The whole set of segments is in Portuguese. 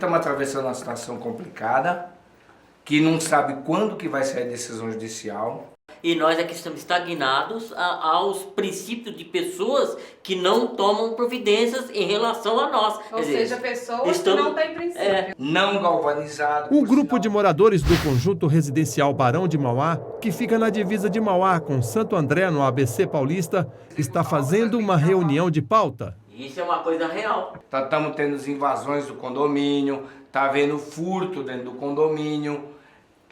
estamos atravessando uma situação complicada, que não sabe quando que vai sair a decisão judicial. E nós aqui estamos estagnados aos princípios de pessoas que não tomam providências em relação a nós. Ou seja, pessoas que não têm princípio. Não galvanizado. Um grupo de moradores do conjunto residencial Barão de Mauá, que fica na divisa de Mauá com Santo André, no ABC Paulista, está fazendo uma reunião de pauta. Isso é uma coisa real. Estamos tendo as invasões do condomínio, está havendo furto dentro do condomínio.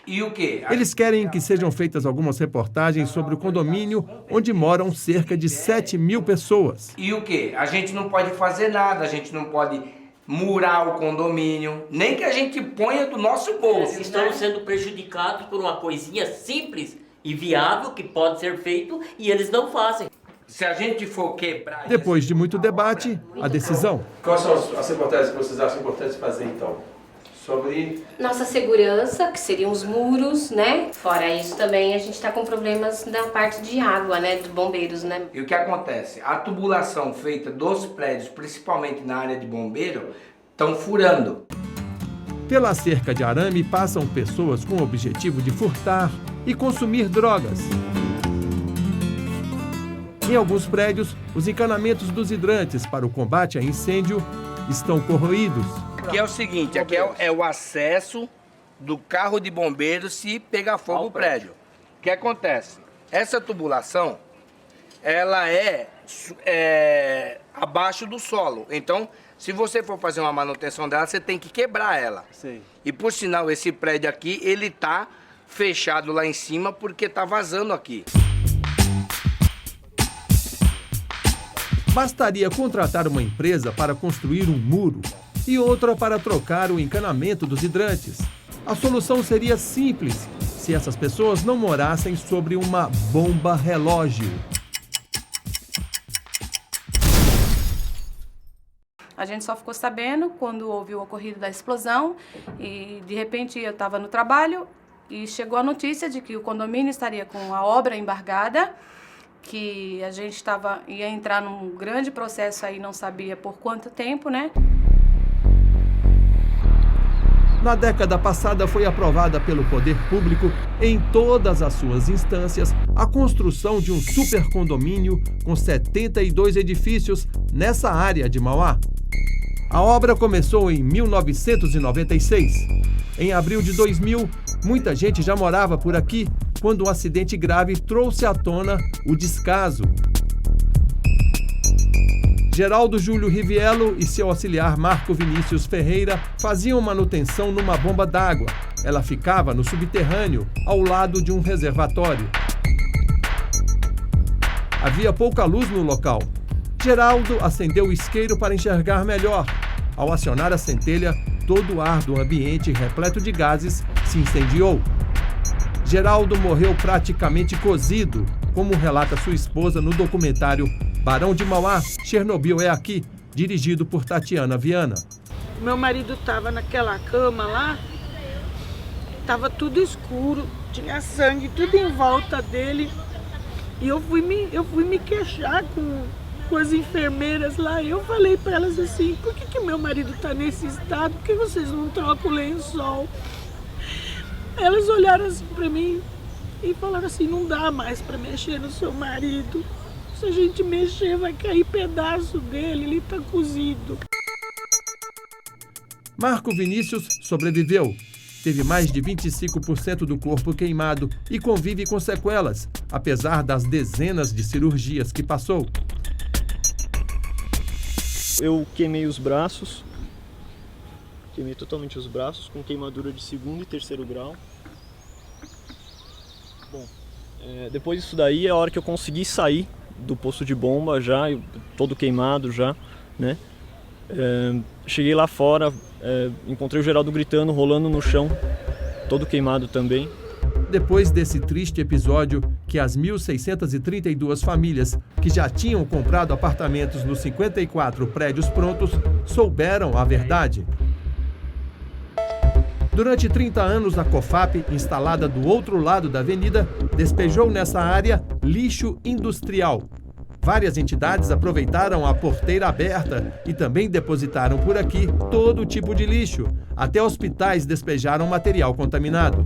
E o quê? Eles querem que sejam feitas algumas reportagens sobre o condomínio onde moram cerca de 7.000 pessoas. E o quê? A gente não pode fazer nada, a gente não pode murar o condomínio, nem que a gente ponha do nosso bolso. Estamos sendo prejudicados por uma coisinha simples e viável que pode ser feito e eles não fazem. Se a gente for quebrar... Depois de muito debate, a decisão. Quais são as reportagens que vocês acham importantes fazer, então? Sobre... Nossa segurança, que seriam os muros, né? Fora isso também a gente está com problemas na parte de água, né? Dos bombeiros, né? E o que acontece? A tubulação feita dos prédios, principalmente na área de bombeiro, estão furando. Pela cerca de arame passam pessoas com o objetivo de furtar e consumir drogas. Em alguns prédios, os encanamentos dos hidrantes para o combate a incêndio estão corroídos. Aqui é o seguinte, aqui é o acesso do carro de bombeiros se pegar fogo no prédio. O que acontece? Essa tubulação, ela é abaixo do solo. Então, se você for fazer uma manutenção dela, você tem que quebrar ela. Sim. E por sinal, esse prédio aqui, ele tá fechado lá em cima porque tá vazando aqui. Bastaria contratar uma empresa para construir um muro e outra para trocar o encanamento dos hidrantes. A solução seria simples se essas pessoas não morassem sobre uma bomba relógio. A gente só ficou sabendo quando houve o ocorrido da explosão e de repente eu estava no trabalho e chegou a notícia de que o condomínio estaria com a obra embargada, que a gente ia entrar num grande processo aí, não sabia por quanto tempo, né? Na década passada foi aprovada pelo poder público, em todas as suas instâncias, a construção de um supercondomínio com 72 edifícios nessa área de Mauá. A obra começou em 1996. Em abril de 2000, muita gente já morava por aqui, quando um acidente grave trouxe à tona o descaso. Geraldo Júlio Riviello e seu auxiliar Marco Vinícius Ferreira faziam manutenção numa bomba d'água. Ela ficava no subterrâneo, ao lado de um reservatório. Havia pouca luz no local. Geraldo acendeu o isqueiro para enxergar melhor. Ao acionar a centelha, todo o ar do ambiente, repleto de gases, se incendiou. Geraldo morreu praticamente cozido, como relata sua esposa no documentário Barão de Mauá, Chernobyl é aqui, dirigido por Tatiana Viana. Meu marido estava naquela cama lá, estava tudo escuro, tinha sangue tudo em volta dele. E eu fui me queixar com as enfermeiras lá. Eu falei para elas assim, por que meu marido está nesse estado? Por que vocês não trocam o lençol? Elas olharam assim para mim e falaram assim, não dá mais para mexer no seu marido. Se a gente mexer, vai cair pedaço dele, ele está cozido. Marco Vinícius sobreviveu. Teve mais de 25% do corpo queimado e convive com sequelas, apesar das dezenas de cirurgias que passou. Eu queimei os braços, queimei totalmente os braços, com queimadura de 2º e 3º grau. Bom, depois disso daí é a hora que eu consegui sair do poço de bomba já, todo queimado já, né? Cheguei lá fora, encontrei o Geraldo gritando, rolando no chão, todo queimado também. Depois desse triste episódio, que as 1.632 famílias que já tinham comprado apartamentos nos 54 prédios prontos souberam a verdade. Durante 30 anos, a COFAP, instalada do outro lado da avenida, despejou nessa área lixo industrial. Várias entidades aproveitaram a porteira aberta e também depositaram por aqui todo tipo de lixo. Até hospitais despejaram material contaminado.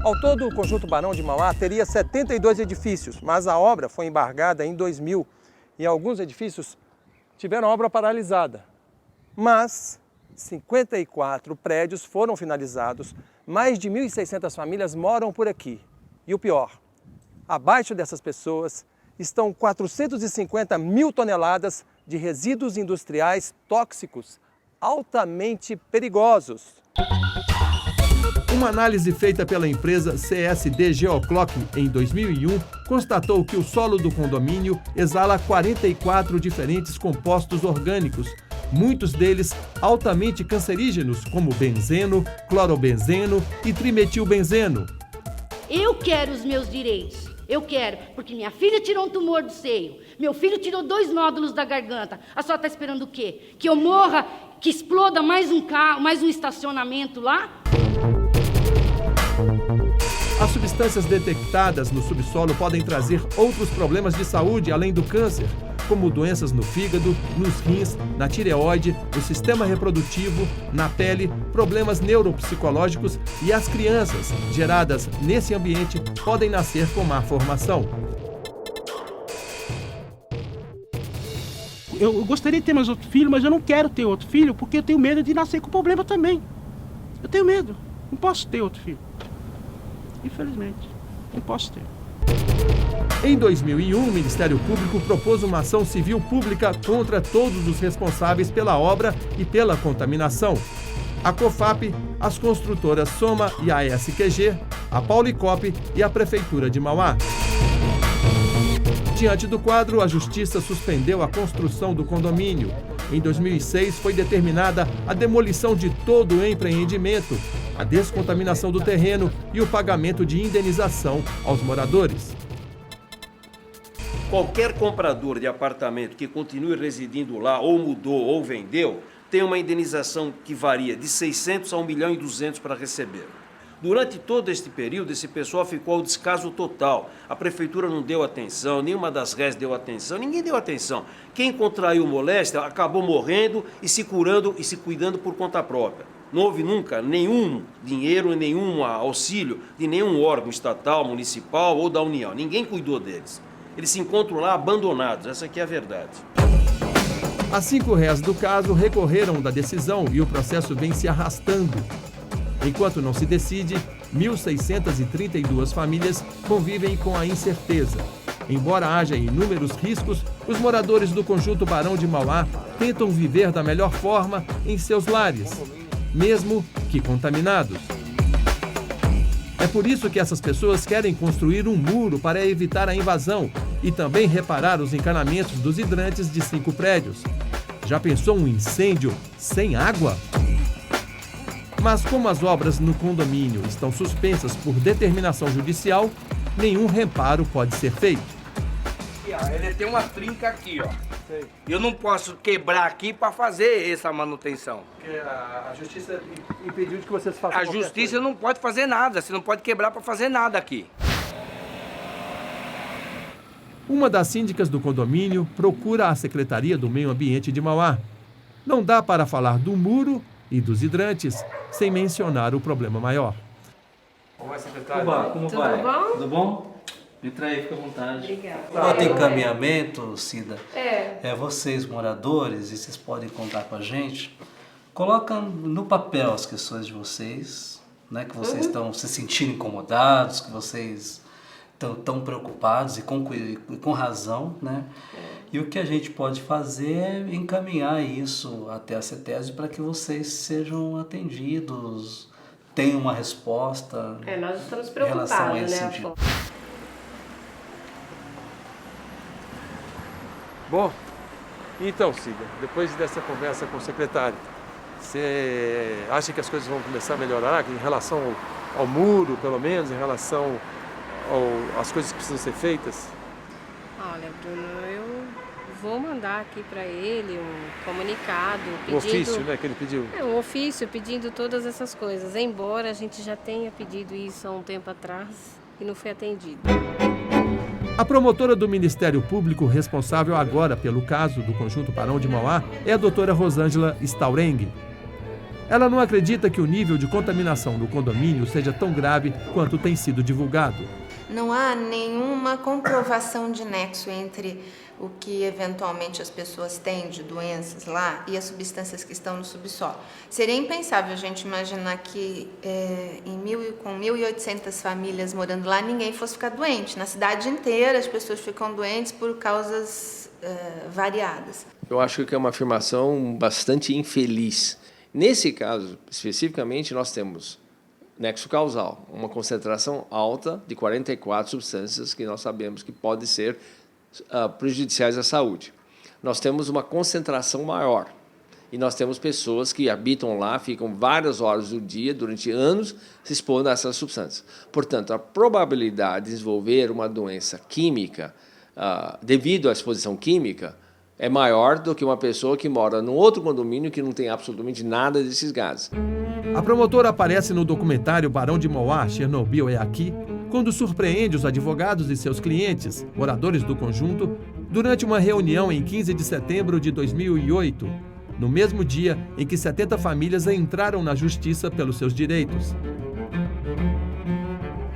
Ao todo, o Conjunto Barão de Mauá teria 72 edifícios, mas a obra foi embargada em 2000 e alguns edifícios tiveram a obra paralisada. Mas 54 prédios foram finalizados, mais de 1.600 famílias moram por aqui. E o pior, abaixo dessas pessoas estão 450 mil toneladas de resíduos industriais tóxicos, altamente perigosos. Uma análise feita pela empresa CSD Geoclock em 2001 constatou que o solo do condomínio exala 44 diferentes compostos orgânicos, muitos deles altamente cancerígenos, como benzeno, clorobenzeno e trimetilbenzeno. Eu quero os meus direitos. Eu quero, porque minha filha tirou um tumor do seio, meu filho tirou 2 nódulos da garganta. A senhora está esperando o quê? Que eu morra, que exploda mais um carro, mais um estacionamento lá? As substâncias detectadas no subsolo podem trazer outros problemas de saúde além do câncer, como doenças no fígado, nos rins, na tireoide, no sistema reprodutivo, na pele, problemas neuropsicológicos e as crianças, geradas nesse ambiente, podem nascer com má formação. Eu gostaria de ter mais outro filho, mas eu não quero ter outro filho porque eu tenho medo de nascer com problema também. Eu tenho medo, não posso ter outro filho. Infelizmente, não posso ter. Em 2001, o Ministério Público propôs uma ação civil pública contra todos os responsáveis pela obra e pela contaminação. A COFAP, as construtoras Soma e a SQG, a Paulicop e a Prefeitura de Mauá. Diante do quadro, a Justiça suspendeu a construção do condomínio. Em 2006, foi determinada a demolição de todo o empreendimento, a descontaminação do terreno e o pagamento de indenização aos moradores. Qualquer comprador de apartamento que continue residindo lá, ou mudou, ou vendeu, tem uma indenização que varia de 600 a 1.200.000 para receber. Durante todo este período, esse pessoal ficou ao descaso total. A prefeitura não deu atenção, nenhuma das RES deu atenção, ninguém deu atenção. Quem contraiu moléstia acabou morrendo e se curando e se cuidando por conta própria. Não houve nunca nenhum dinheiro, nenhum auxílio de nenhum órgão estatal, municipal ou da União. Ninguém cuidou deles. Eles se encontram lá abandonados, essa aqui é a verdade. As 5 réis do caso recorreram da decisão e o processo vem se arrastando. Enquanto não se decide, 1.632 famílias convivem com a incerteza. Embora haja inúmeros riscos, os moradores do Conjunto Barão de Mauá tentam viver da melhor forma em seus lares, mesmo que contaminados. É por isso que essas pessoas querem construir um muro para evitar a invasão e também reparar os encanamentos dos hidrantes de 5 prédios. Já pensou um incêndio sem água? Mas como as obras no condomínio estão suspensas por determinação judicial, nenhum reparo pode ser feito. Ele tem uma trinca aqui, ó. Eu não posso quebrar aqui para fazer essa manutenção. Porque a justiça impediu de que vocês façam A justiça não pode fazer nada, você não pode quebrar para fazer nada aqui. Uma das síndicas do condomínio procura a Secretaria do Meio Ambiente de Mauá. Não dá para falar do muro e dos hidrantes sem mencionar o problema maior. Como é, secretário? Como vai? Bom? Tudo bom? Entra aí, fica à vontade. Obrigada. Quanto encaminhamento, Cida, É. vocês moradores, e vocês podem contar com a gente, colocam no papel as questões de vocês, né, que vocês estão se sentindo incomodados, que vocês estão tão preocupados e com razão, né? E o que a gente pode fazer é encaminhar isso até a CETESB para que vocês sejam atendidos, tenham uma resposta. Nós estamos em relação a preocupados, esse né? sentido. Bom, então, Cida, depois dessa conversa com o secretário, você acha que as coisas vão começar a melhorar em relação ao muro, pelo menos, em relação às coisas que precisam ser feitas? Olha, Bruno, eu vou mandar aqui para ele um comunicado pedindo... O ofício, né, que ele pediu. Um ofício pedindo todas essas coisas, embora a gente já tenha pedido isso há um tempo atrás e não foi atendido. A promotora do Ministério Público responsável agora pelo caso do Conjunto Barão de Mauá é a doutora Rosângela Staurengue. Ela não acredita que o nível de contaminação no condomínio seja tão grave quanto tem sido divulgado. Não há nenhuma comprovação de nexo entre o que eventualmente as pessoas têm de doenças lá e as substâncias que estão no subsolo. Seria impensável a gente imaginar que com 1.800 famílias morando lá, ninguém fosse ficar doente. Na cidade inteira as pessoas ficam doentes por causas variadas. Eu acho que é uma afirmação bastante infeliz. Nesse caso, especificamente, nós temos nexo causal, uma concentração alta de 44 substâncias que nós sabemos que podem ser prejudiciais à saúde. Nós temos uma concentração maior e nós temos pessoas que habitam lá, ficam várias horas do dia, durante anos, se expondo a essas substâncias. Portanto, a probabilidade de desenvolver uma doença química devido à exposição química é maior do que uma pessoa que mora num outro condomínio que não tem absolutamente nada desses gases. A promotora aparece no documentário Barão de Mauá, Chernobyl é aqui, quando surpreende os advogados e seus clientes, moradores do conjunto, durante uma reunião em 15 de setembro de 2008, no mesmo dia em que 70 famílias entraram na justiça pelos seus direitos.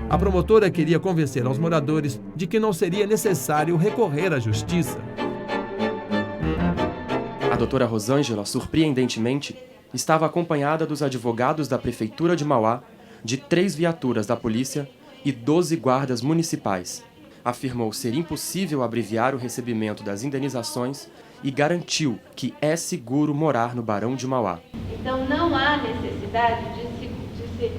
A promotora queria convencer aos moradores de que não seria necessário recorrer à justiça. A doutora Rosângela, surpreendentemente, estava acompanhada dos advogados da Prefeitura de Mauá, de 3 viaturas da polícia e 12 guardas municipais. Afirmou ser impossível abreviar o recebimento das indenizações e garantiu que é seguro morar no Barão de Mauá. Então não há necessidade de se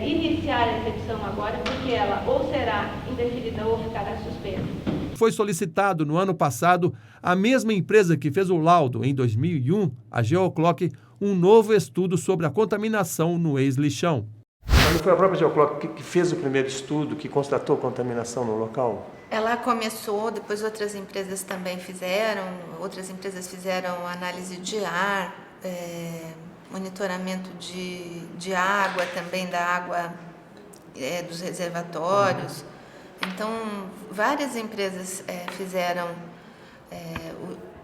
iniciar a execução agora, porque ela ou será indeferida ou ficará suspensa. Foi solicitado no ano passado à mesma empresa que fez o laudo em 2001, a Geoclock, um novo estudo sobre a contaminação no ex-lixão. Mas não foi a própria Geoclock que fez o primeiro estudo, que constatou contaminação no local? Ela começou, depois outras empresas também fizeram, análise de ar, monitoramento de água, também da água dos reservatórios. Então, várias empresas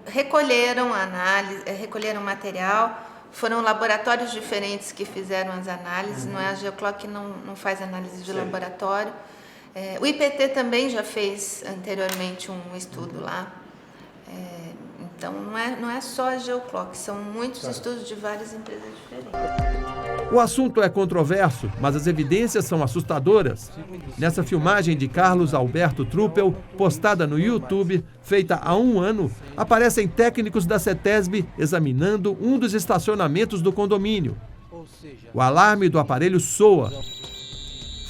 recolheram análise, recolheram material, foram laboratórios diferentes que fizeram as análises, não é? A Geoclock não faz análise de laboratório. O IPT também já fez anteriormente um estudo lá. Então, não é só a Geoclock, são muitos estudos de várias empresas diferentes. O assunto é controverso, mas as evidências são assustadoras. Nessa filmagem de Carlos Alberto Truppel, postada no YouTube, feita há 1 ano, aparecem técnicos da CETESB examinando um dos estacionamentos do condomínio. O alarme do aparelho soa.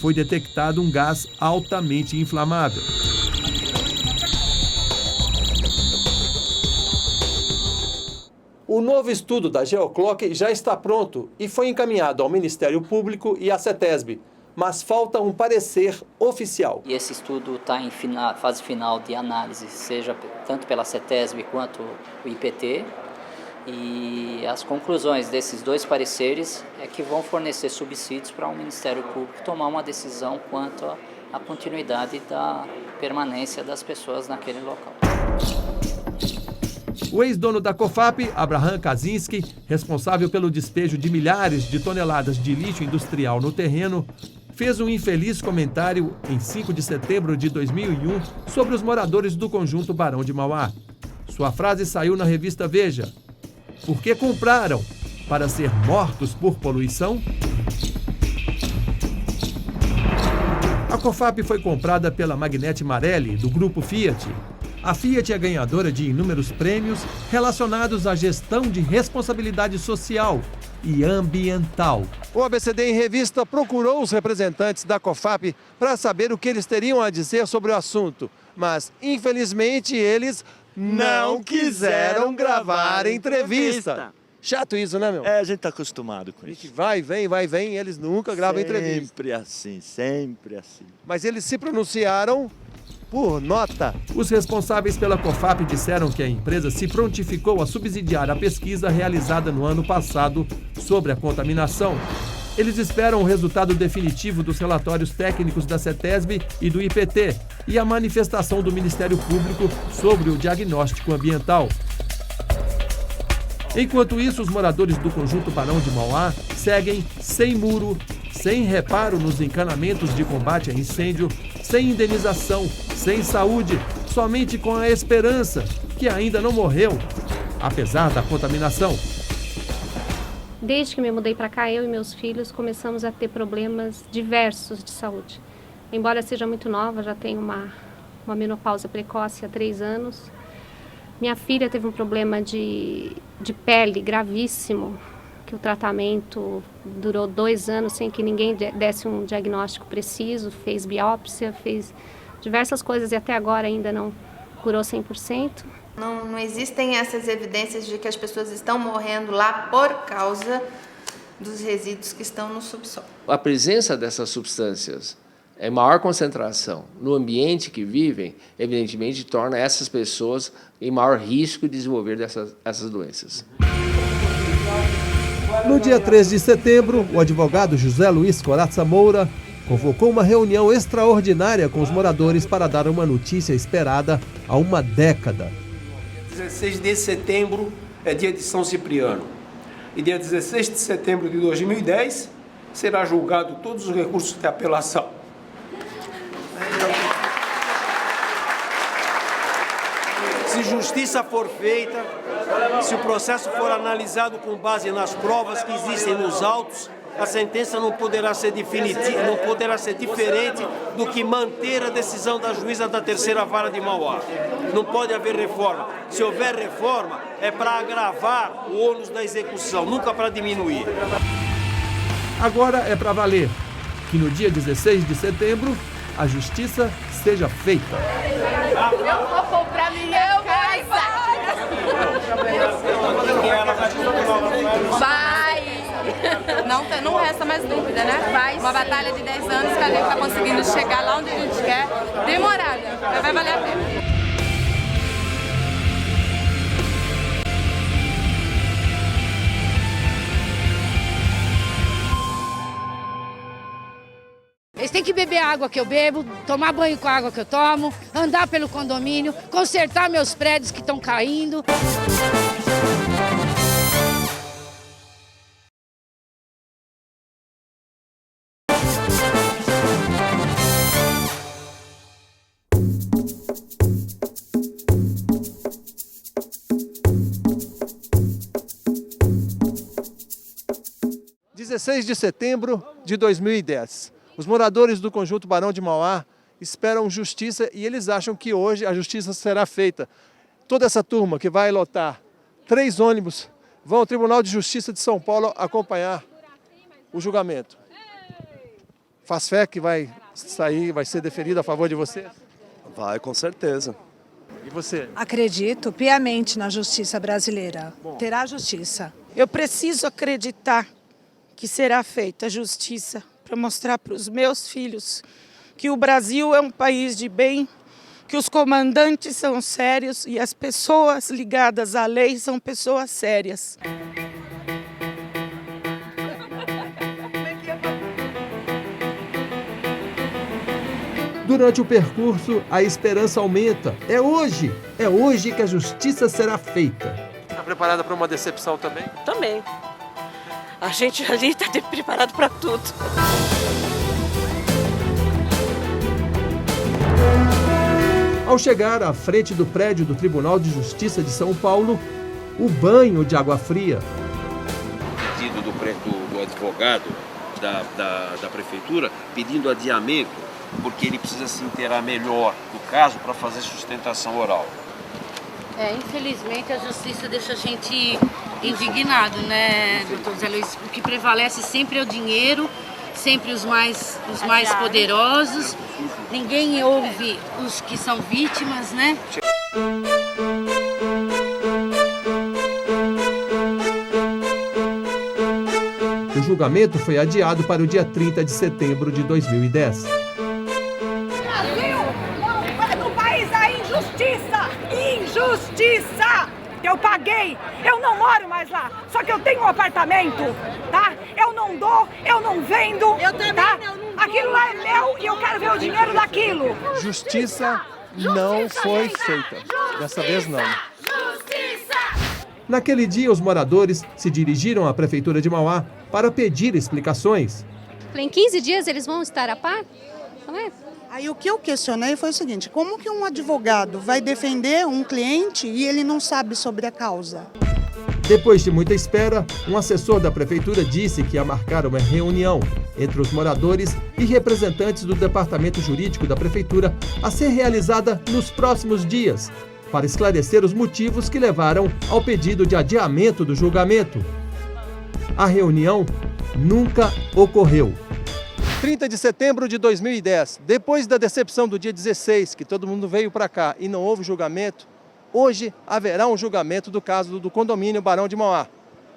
Foi detectado um gás altamente inflamável. O novo estudo da Geoclock já está pronto e foi encaminhado ao Ministério Público e à CETESB, mas falta um parecer oficial. E esse estudo está em fase final de análise, seja tanto pela CETESB quanto o IPT, e as conclusões desses 2 pareceres é que vão fornecer subsídios para o Ministério Público tomar uma decisão quanto à continuidade da permanência das pessoas naquele local. O ex-dono da COFAP, Abraham Kaczynski, responsável pelo despejo de milhares de toneladas de lixo industrial no terreno, fez um infeliz comentário em 5 de setembro de 2001 sobre os moradores do conjunto Barão de Mauá. Sua frase saiu na revista Veja. Por que compraram? Para ser mortos por poluição? A COFAP foi comprada pela Magnete Marelli, do grupo Fiat. A Fiat é ganhadora de inúmeros prêmios relacionados à gestão de responsabilidade social e ambiental. O ABCD em Revista procurou os representantes da COFAP para saber o que eles teriam a dizer sobre o assunto, mas, infelizmente, eles não quiseram gravar entrevista. Chato isso, né, meu? A gente tá acostumado com isso. Vai, vem, eles nunca gravam entrevista. Sempre assim. Mas eles se pronunciaram por nota. Os responsáveis pela COFAP disseram que a empresa se prontificou a subsidiar a pesquisa realizada no ano passado sobre a contaminação. Eles esperam o resultado definitivo dos relatórios técnicos da CETESB e do IPT e a manifestação do Ministério Público sobre o diagnóstico ambiental. Enquanto isso, os moradores do Conjunto Barão de Mauá seguem sem muro, sem reparo nos encanamentos de combate a incêndio, sem indenização, sem saúde, somente com a esperança que ainda não morreu, apesar da contaminação. Desde que me mudei para cá, eu e meus filhos começamos a ter problemas diversos de saúde. Embora seja muito nova, já tenho uma menopausa precoce há 3 anos. Minha filha teve um problema de pele gravíssimo, que o tratamento durou 2 anos sem que ninguém desse um diagnóstico preciso, fez biópsia, fez diversas coisas e até agora ainda não curou 100%. Não existem essas evidências de que as pessoas estão morrendo lá por causa dos resíduos que estão no subsolo. A presença dessas substâncias em maior concentração no ambiente que vivem, evidentemente, torna essas pessoas em maior risco de desenvolver essas doenças. No dia 3 de setembro, o advogado José Luiz Corazza Moura convocou uma reunião extraordinária com os moradores para dar uma notícia esperada há uma década. 16 de setembro é dia de São Cipriano. E dia 16 de setembro de 2010 será julgado todos os recursos de apelação. Se justiça for feita, se o processo for analisado com base nas provas que existem nos autos, a sentença não poderá ser definitiva, não poderá ser diferente do que manter a decisão da juíza da 3ª Vara de Mauá. Não pode haver reforma. Se houver reforma, é para agravar o ônus da execução, nunca para diminuir. Agora é para valer que no dia 16 de setembro a justiça seja feita. Eu vou comprar minha casa. Vai! Não resta mais dúvida, né? Vai. Uma batalha de 10 anos que a gente está conseguindo chegar lá onde a gente quer. Demorada, mas vai valer a pena. Eles têm que beber a água que eu bebo, tomar banho com a água que eu tomo, andar pelo condomínio, consertar meus prédios que estão caindo. – 16 de setembro de 2010. Os moradores do Conjunto Barão de Mauá esperam justiça e eles acham que hoje a justiça será feita. Toda essa turma que vai lotar 3 ônibus vão ao Tribunal de Justiça de São Paulo acompanhar o julgamento. Faz fé que vai sair, vai ser deferido a favor de vocês? Vai, com certeza. E você? Acredito piamente na justiça brasileira. Terá justiça. Eu preciso acreditar que será feita justiça para mostrar para os meus filhos que o Brasil é um país de bem, que os comandantes são sérios e as pessoas ligadas à lei são pessoas sérias. Durante o percurso, a esperança aumenta. É hoje que a justiça será feita. Está preparada para uma decepção também? Também. A gente ali está preparado para tudo. Ao chegar à frente do prédio do Tribunal de Justiça de São Paulo, o banho de água fria. Pedido do advogado da prefeitura pedindo adiamento, porque ele precisa se inteirar melhor do caso para fazer sustentação oral. Infelizmente a justiça deixa a gente indignado, né, doutor Zé Luiz? O que prevalece sempre é o dinheiro, sempre os mais poderosos. Ninguém ouve os que são vítimas, né? O julgamento foi adiado para o dia 30 de setembro de 2010. Brasil não faz do país a injustiça! Injustiça! Eu paguei, eu não moro mais lá, só que eu tenho um apartamento, tá? Eu não dou, eu não vendo. Eu também tá? Não aquilo lá é meu e eu quero ver o dinheiro daquilo. Justiça não foi feita. Dessa vez não. Naquele dia, os moradores se dirigiram à Prefeitura de Mauá para pedir explicações. Em 15 dias eles vão estar a par? Não é? Aí o que eu questionei foi o seguinte: como que um advogado vai defender um cliente e ele não sabe sobre a causa? Depois de muita espera, um assessor da Prefeitura disse que ia marcar uma reunião entre os moradores e representantes do Departamento Jurídico da Prefeitura a ser realizada nos próximos dias, para esclarecer os motivos que levaram ao pedido de adiamento do julgamento. A reunião nunca ocorreu. 30 de setembro de 2010, depois da decepção do dia 16, que todo mundo veio para cá e não houve julgamento, hoje haverá um julgamento do caso do condomínio Barão de Mauá.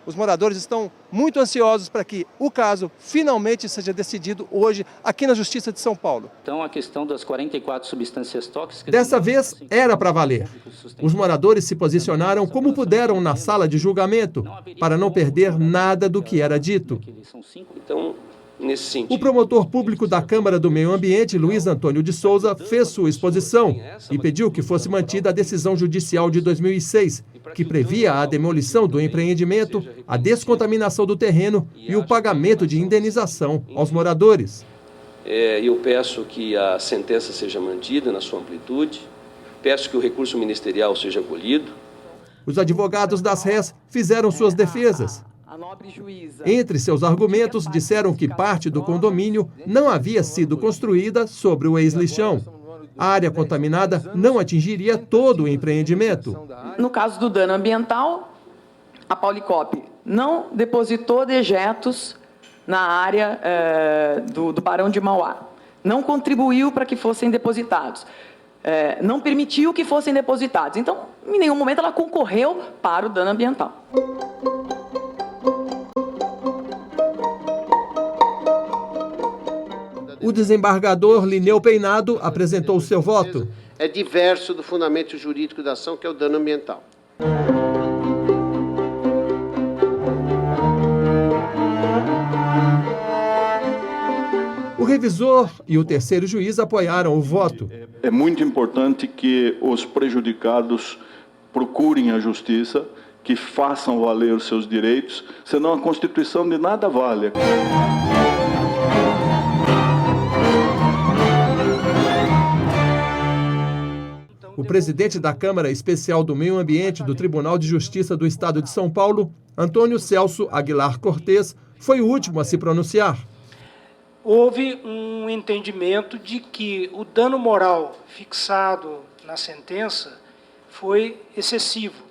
Os moradores estão muito ansiosos para que o caso finalmente seja decidido hoje aqui na Justiça de São Paulo. Então, a questão das 44 substâncias tóxicas... Dessa vez, era para valer. Os moradores se posicionaram como puderam na sala de julgamento, para não perder nada do que era dito. Então, nesse sentido... O promotor público da Câmara do Meio Ambiente, Luiz Antônio de Souza, fez sua exposição e pediu que fosse mantida a decisão judicial de 2006, que previa a demolição do empreendimento, a descontaminação do terreno e o pagamento de indenização aos moradores. Eu peço que a sentença seja mantida na sua amplitude, peço que o recurso ministerial seja acolhido. Os advogados das rés fizeram suas defesas. Entre seus argumentos, disseram que parte do condomínio não havia sido construída sobre o ex-lixão. A área contaminada não atingiria todo o empreendimento. No caso do dano ambiental, a Paulicop não depositou dejetos na área do Barão de Mauá. Não contribuiu para que fossem depositados. Não permitiu que fossem depositados. Então, em nenhum momento ela concorreu para o dano ambiental. O desembargador Lineu Peinado apresentou seu voto. É diverso do fundamento jurídico da ação, que é o dano ambiental. O revisor e o terceiro juiz apoiaram o voto. É muito importante que os prejudicados procurem a justiça, que façam valer os seus direitos, senão a Constituição de nada vale. O presidente da Câmara Especial do Meio Ambiente do Tribunal de Justiça do Estado de São Paulo, Antônio Celso Aguilar Cortes, foi o último a se pronunciar. Houve um entendimento de que o dano moral fixado na sentença foi excessivo.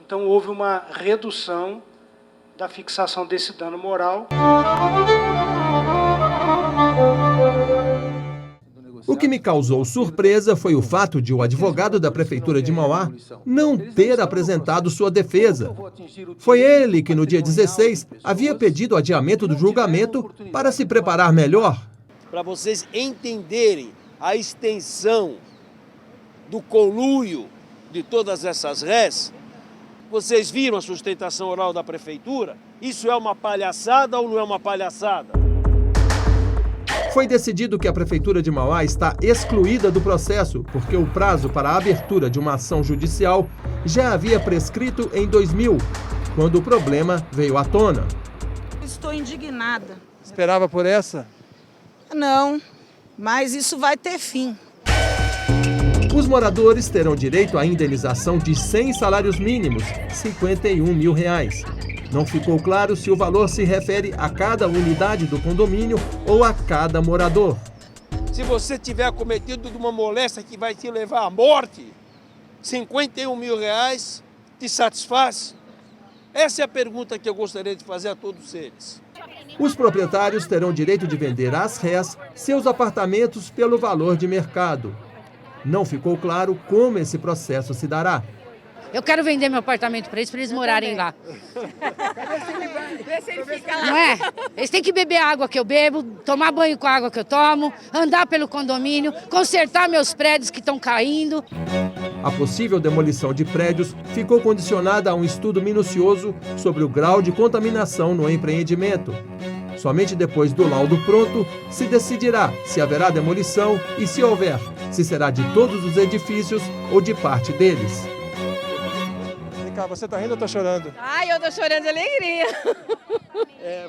Então, houve uma redução da fixação desse dano moral. O que me causou surpresa foi o fato de o advogado da Prefeitura de Mauá não ter apresentado sua defesa. Foi ele que, no dia 16, havia pedido o adiamento do julgamento para se preparar melhor. Para vocês entenderem a extensão do conluio de todas essas rés, vocês viram a sustentação oral da Prefeitura? Isso é uma palhaçada ou não é uma palhaçada? Foi decidido que a Prefeitura de Mauá está excluída do processo, porque o prazo para a abertura de uma ação judicial já havia prescrito em 2000, quando o problema veio à tona. Estou indignada. Esperava por essa? Não, mas isso vai ter fim. Os moradores terão direito à indenização de 100 salários mínimos, R$ 51 mil. Não ficou claro se o valor se refere a cada unidade do condomínio ou a cada morador. Se você tiver cometido uma moléstia que vai te levar à morte, R$ 51 mil te satisfaz? Essa é a pergunta que eu gostaria de fazer a todos eles. Os proprietários terão direito de vender às rés seus apartamentos pelo valor de mercado. Não ficou claro como esse processo se dará. Eu quero vender meu apartamento para eles morarem lá. Vê se ele fica lá. Não é? Eles têm que beber a água que eu bebo, tomar banho com a água que eu tomo, andar pelo condomínio, consertar meus prédios que estão caindo. A possível demolição de prédios ficou condicionada a um estudo minucioso sobre o grau de contaminação no empreendimento. Somente depois do laudo pronto se decidirá se haverá demolição e, se houver, se será de todos os edifícios ou de parte deles. Vem cá, você está rindo ou está chorando? Ai, eu estou chorando de alegria.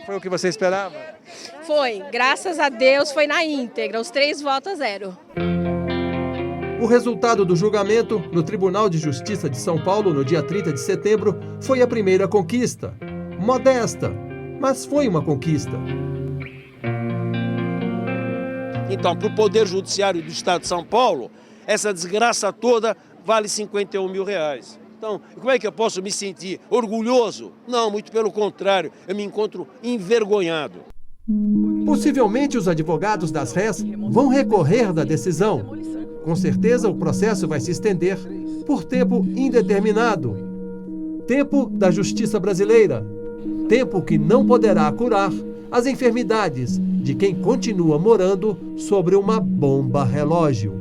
Foi o que você esperava? Foi, graças a Deus, foi na íntegra, os 3 votos a 0. O resultado do julgamento no Tribunal de Justiça de São Paulo, no dia 30 de setembro, foi a primeira conquista. Modesta, mas foi uma conquista. Então, para o Poder Judiciário do Estado de São Paulo, essa desgraça toda vale R$51 mil. Então, como é que eu posso me sentir orgulhoso? Não, muito pelo contrário, eu me encontro envergonhado. Possivelmente os advogados das réis vão recorrer da decisão. Com certeza o processo vai se estender por tempo indeterminado. Tempo da justiça brasileira. Tempo que não poderá curar as enfermidades de quem continua morando sobre uma bomba relógio.